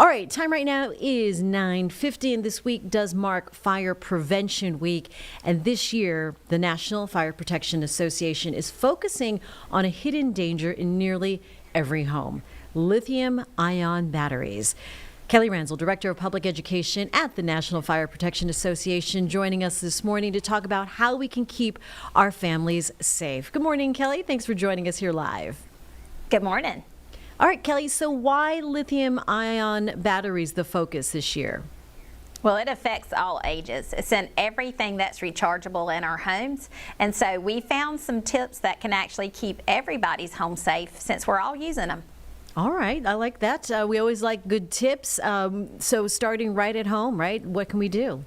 All right, time right now is 9:50, and this week does mark Fire Prevention Week. And this year, the National Fire Protection Association is focusing on a hidden danger in nearly every home: lithium-ion batteries. Kelly Ransdell, Director of Public Education at the National Fire Protection Association, joining us this morning to talk about how we can keep our families safe. Good morning, Kelly. Thanks for joining us here live. Good morning. All right, Kelly, so why lithium-ion batteries the focus this year? Well, it affects all ages. It's in everything that's rechargeable in our homes. And so we found some tips that can actually keep everybody's home safe since we're all using them. All right, I like that. We always like good tips. So starting right at home, right? What can we do?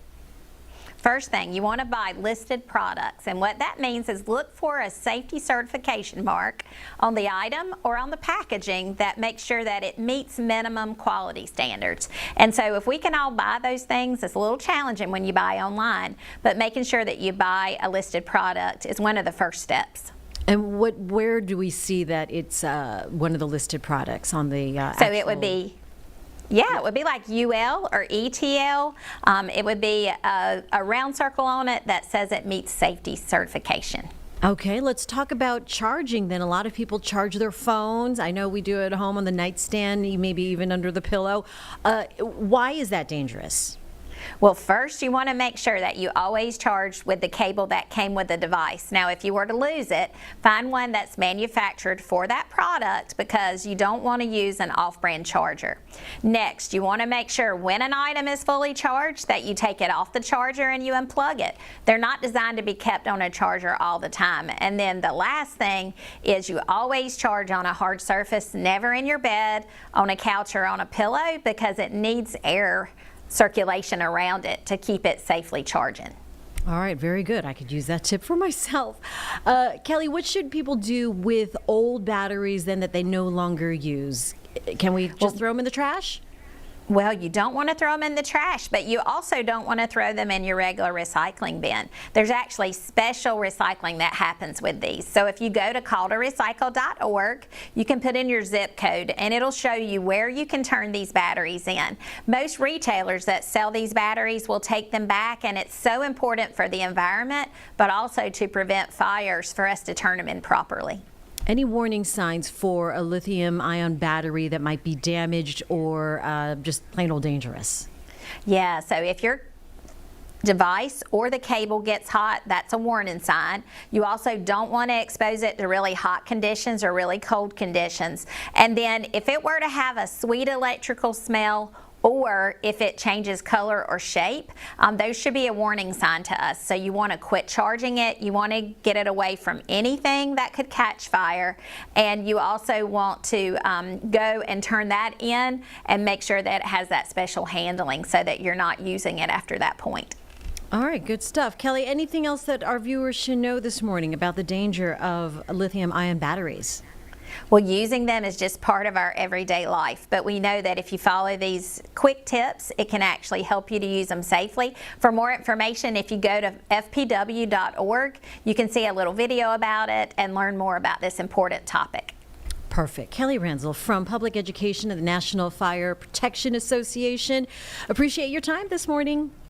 First thing, you want to buy listed products, and what that means is look for a safety certification mark on the item or on the packaging that makes sure that it meets minimum quality standards. And so if we can all buy those things, it's a little challenging when you buy online, but making sure that you buy a listed product is one of the first steps. And where do we see that it's one of the listed products on the So it would be it would be like UL or ETL. It would be a round circle on it that says it meets safety certification. Okay, let's talk about charging then. A lot of people charge their phones. I know we do it at home on the nightstand, maybe even under the pillow. Why is that dangerous? Well, first you want to make sure that you always charge with the cable that came with the device. Now, if you were to lose it, find one that's manufactured for that product because you don't want to use an off-brand charger. Next, you want to make sure when an item is fully charged that you take it off the charger and you unplug it. They're not designed to be kept on a charger all the time. And then the last thing is you always charge on a hard surface, never in your bed, on a couch, or on a pillow, because it needs air circulation around it to keep it safely charging. All right, very good. I could use that tip for myself. Kelly, what should people do with old batteries then that they no longer use? Can we just throw them in the trash? Well, you don't want to throw them in the trash, but you also don't want to throw them in your regular recycling bin. There's actually special recycling that happens with these. So if you go to calltorecycle.org, you can put in your zip code and it'll show you where you can turn these batteries in. Most retailers that sell these batteries will take them back, and it's so important for the environment, but also to prevent fires for us to turn them in properly. Any warning signs for a lithium-ion battery that might be damaged or just plain old dangerous? Yeah, so if your device or the cable gets hot, that's a warning sign. You also don't want to expose it to really hot conditions or really cold conditions. And then if it were to have a sweet electrical smell, or if it changes color or shape, those should be a warning sign to us. So you want to quit charging it. You want to get it away from anything that could catch fire. And you also want to go and turn that in and make sure that it has that special handling so that you're not using it after that point. All right, good stuff. Kelly, anything else that our viewers should know this morning about the danger of lithium-ion batteries? Well, using them is just part of our everyday life, but we know that if you follow these quick tips, it can actually help you to use them safely. For more information, if you go to fpw.org, you can see a little video about it and learn more about this important topic. Perfect. Kelly Ransdell from Public Education of the National Fire Protection Association. Appreciate your time this morning.